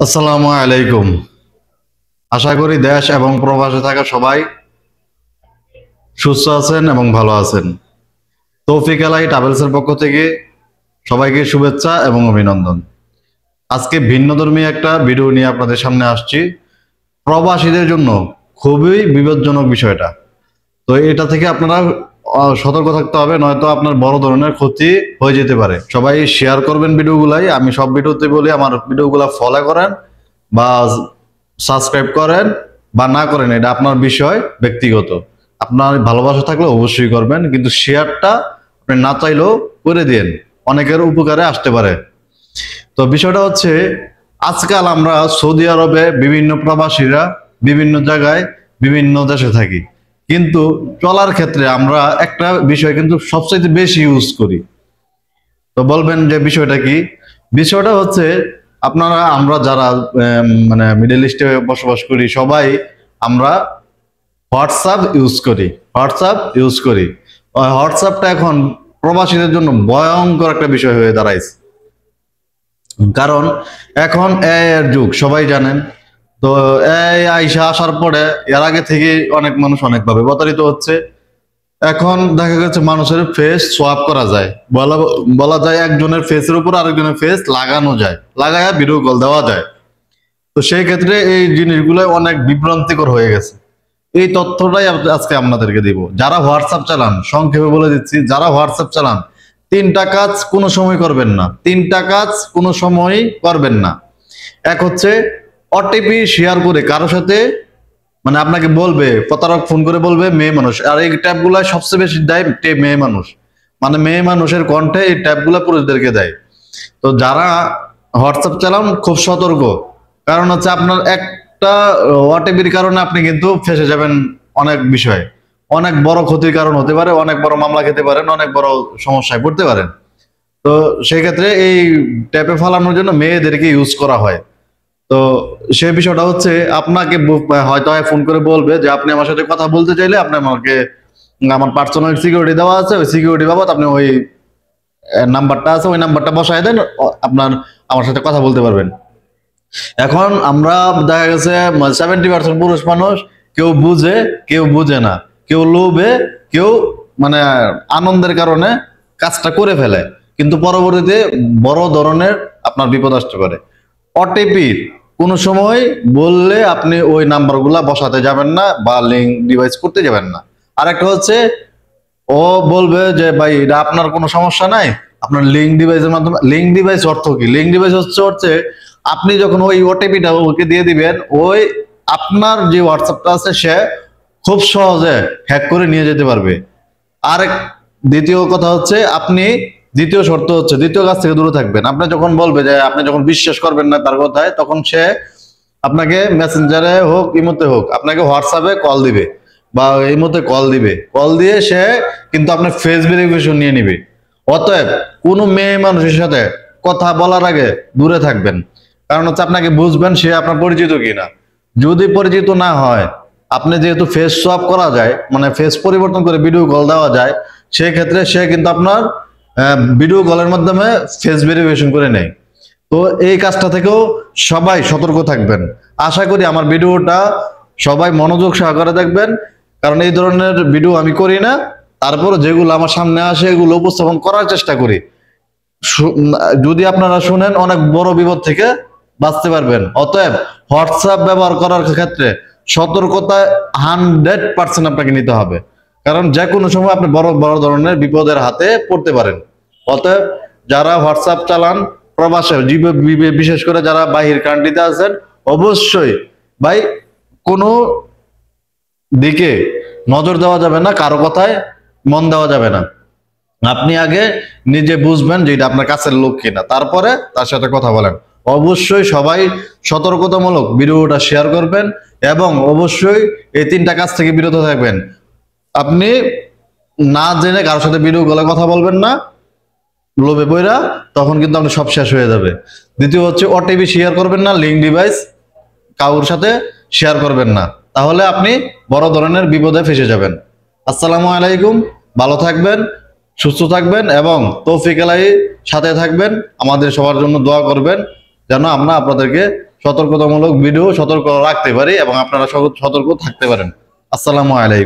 আসসালামু আলাইকুম। আশা করি দেশ এবং প্রবাসে থাকা সবাই সুস্থ আছেন এবং ভালো আছেন। তৌফিক আলাই ট্রাভেলসের পক্ষ থেকে সবাইকে শুভেচ্ছা এবং অভিনন্দন। আজকে ভিন্নধর্মী একটা ভিডিও নিয়ে আপনাদের সামনে আসছি। প্রবাসীদের জন্য খুবই বিপজ্জনক বিষয়টা। তো এটা থেকে আপনারা সতর্ক থাকতে হবে, নয়তো আপনার বড় ধরনের ক্ষতি হয়ে যেতে পারে। সবাই শেয়ার করবেন ভিডিওগুলাই। আমি সব ভিডিওতে বলি আমার ভিডিওগুলা ফলো করেন বা সাবস্ক্রাইব করেন বা না করেন, এটা আপনার বিষয় ব্যক্তিগত। আপনার ভালোবাসা থাকলে অবশ্যই করবেন, কিন্তু শেয়ারটা আপনি না চাইলেও করে দিন, অনেকের উপকারে আসতে পারে। তো বিষয়টা হচ্ছে, আজকাল আমরা সৌদি আরবে বিভিন্ন প্রবাসীরা বিভিন্ন জায়গায় বিভিন্ন দেশে থাকি, কিন্তু চলার ক্ষেত্রে আমরা একটা বিষয় কিন্তু সবচেয়ে বেশি ইউজ করি। তো বলবেন যে বিষয়টা কি? বিষয়টা হচ্ছে, আমরা যারা মানে মিডল ইস্টে বসবাস করি সবাই আমরা হোয়াটসঅ্যাপ ইউজ করি। হোয়াটসঅ্যাপটা এখন প্রবাসীদের জন্য ভয়ঙ্কর একটা বিষয় হয়ে দাঁড়াইছে। কারণ এখন এআই এর যুগ, সবাই জানেন। তো এআই আইসা আসার পরে এর আগে থেকে অনেক মানুষ অনেকভাবে প্রতারিত হচ্ছে। এখন দেখা গেছে মানুষের ফেস সোয়াপ করা যায়, বলা বলা যায় একজনের ফেসের উপর আরেকজনের ফেস লাগানো যায়, লাগায়া ভিডিও কল দেওয়া যায়। তো সেই ক্ষেত্রে এই জিনিসগুলো অনেক বিভ্রান্তিকর হয়ে গেছে। এই তথ্যটাই আজকে আপনাদেরকে দিব। যারা হোয়াটসঅ্যাপ চালান, সংক্ষেপে বলে দিচ্ছি, যারা হোয়াটসঅ্যাপ চালান, তিনটা কাজ কোনো সময় করবেন না। এক হচ্ছে, ওটিপি শেয়ার করে কারোর সাথে, মানে আপনাকে বলবে, প্রতারক ফোন করে বলবে মেয়ে মানুষ, আর এই ট্যাব গুলা সবচেয়ে বেশি দেয় মেয়ে মানুষ। মানে মেয়ে মানুষের কণ্ঠে এই ট্যাব গুলা পুরুষদেরকে দেয়। তো যারা হোয়াটসঅ্যাপ চালান খুব সতর্ক। কারণ হচ্ছে আপনার একটা ওটিপির কারণে আপনি কিন্তু ফেসে যাবেন অনেক বিষয়ে। অনেক বড় ক্ষতির কারণ হতে পারে, অনেক বড় মামলা খেতে পারেন, অনেক বড় সমস্যায় পড়তে পারেন। তো সেই ক্ষেত্রে এই ট্যাপে ফালানোর জন্য মেয়েদেরকে ইউজ করা হয়। তো সেই বিষয়টা হচ্ছে, আপনাকে হয়তো ফোন করে বলবে যে আপনি আমার সাথে কথা বলতে চাইলে আপনি আমাকে, আমার পার্সোনাল সিকিউরিটি দেওয়া আছে, ওই সিকিউরিটি বাবদ আপনি ওই নাম্বারটা আছে, ওই নাম্বারটা বসায় দেন, আপনার আমার সাথে কথা বলতে পারবেন। এখন আমরা দেখা গেছে 70% পুরুষ মানুষ, কেউ বুঝে কেউ বুঝে না, কেউ লোভে, কেউ মানে আনন্দের কারণে কাজটা করে ফেলে, কিন্তু পরবর্তীতে বড় ধরনের আপনার বিপদ আসতে পারে। ওটিপি কোন সময় বললে আপনি ওই নাম্বারগুলা বসাতে যাবেন না বা লিঙ্ক ডিভাইস করতে যাবেন না। আরেকটা হচ্ছে, ও বলবে যে ভাই এটা আপনার কোনো সমস্যা নাই, আপনার লিঙ্ক ডিভাইসের মাধ্যমে। লিঙ্ক ডিভাইস অর্থ কি? লিঙ্ক ডিভাইস হচ্ছে আপনি যখন ওই ওটিপিটা ওকে দিয়ে দিবেন, ওই আপনার যে হোয়াটসঅ্যাপটা আছে সে খুব সহজে হ্যাক করে নিয়ে যেতে পারবে। আরেক দ্বিতীয় কথা হচ্ছে, দ্বিতীয় শর্ত হচ্ছে, দ্বিতীয় কাজ থেকে দূরে থাকবেন। আপনি যখন বলবে যে, আপনি যখন বিশ্বাস করবেন না তার কথায়, তখন সে আপনাকে মেসেঞ্জারে হোক ইমোতে হোক আপনাকে হোয়াটসঅ্যাপে কল দিবে বা ইমোতে কল দিবে। কল দিয়ে সে কিন্তু আপনার ফেস ভেরিফিকেশন নিয়ে নিবে। অতএব কোনো মেয়ে মানুষের সাথে কথা বলার আগে দূরে থাকবেন। কারণ হচ্ছে, আপনাকে বুঝবেন সে আপনার পরিচিত কিনা। যদি পরিচিত না হয়, আপনি যেহেতু ফেস সোয়াপ করা যায়, মানে ফেস পরিবর্তন করে ভিডিও কল দেওয়া যায়, সেই ক্ষেত্রে সে কিন্তু আপনার ভিডিও কলের মাধ্যমে ফেস ভেরিফিকেশন করে নেয়। তো এই কাজটা থেকেও সবাই সতর্ক থাকবেন। আশা করি আমার ভিডিওটা সবাই মনোযোগ সহকারে দেখবেন, কারণ এই ধরনের ভিডিও আমি করি না, তারপর যেগুলো আমার সামনে আসে এগুলো উপস্থাপন করার চেষ্টা করি। যদি আপনারা শুনেন, অনেক বড় বিপদ থেকে বাঁচতে পারবেন। অতএব হোয়াটসঅ্যাপ ব্যবহার করার ক্ষেত্রে সতর্কতা 100% আপনাকে নিতে হবে, কারণ যে কোনো সময় আপনি বড় বড় ধরনের বিপদের হাতে পড়তে পারেন। অতএব যারা হোয়াটসঅ্যাপ চালান প্রবাসে, বিশেষ করে যারা বাহির কান্ট্রিতে আছেন, অবশ্যই ভাই কোনো দিকে নজর দেওয়া যাবে না, কারো কথায় মন দেওয়া যাবে না। আপনি আগে নিজে বুঝবেন যে এটা আপনার কাছের লোক কিনা, তারপরে তার সাথে কথা বলেন। অবশ্যই সবাই সতর্কতামূলক ভিডিওটা শেয়ার করবেন এবং অবশ্যই এই তিনটা কাজ থেকে বিরত থাকবেন। আপনি না জেনে কারোর সাথে ভিডিও কলে কথা বলবেন না, লোভে পইরা, তখন কিন্তু আপনার সব শেষ হয়ে যাবে। দ্বিতীয় হচ্ছে, ওটিপি শেয়ার করবেন না, লিঙ্ক ডিভাইস কারোর সাথে শেয়ার করবেন না, তাহলে আপনি বড় ধরনের বিপদে ফেসে যাবেন। আসসালামু আলাইকুম, ভালো থাকবেন। সুস্থ থাকবেন এবং তৌফিক এলাহি সাথে থাকবেন। আমাদের সবার জন্য দোয়া করবেন যেন আমরা আপনাদেরকে সতর্কতামূলক ভিডিও সতর্ক রাখতে পারি এবং আপনারা সতর্ক থাকতে পারেন। আসসালামু আলাইকুম।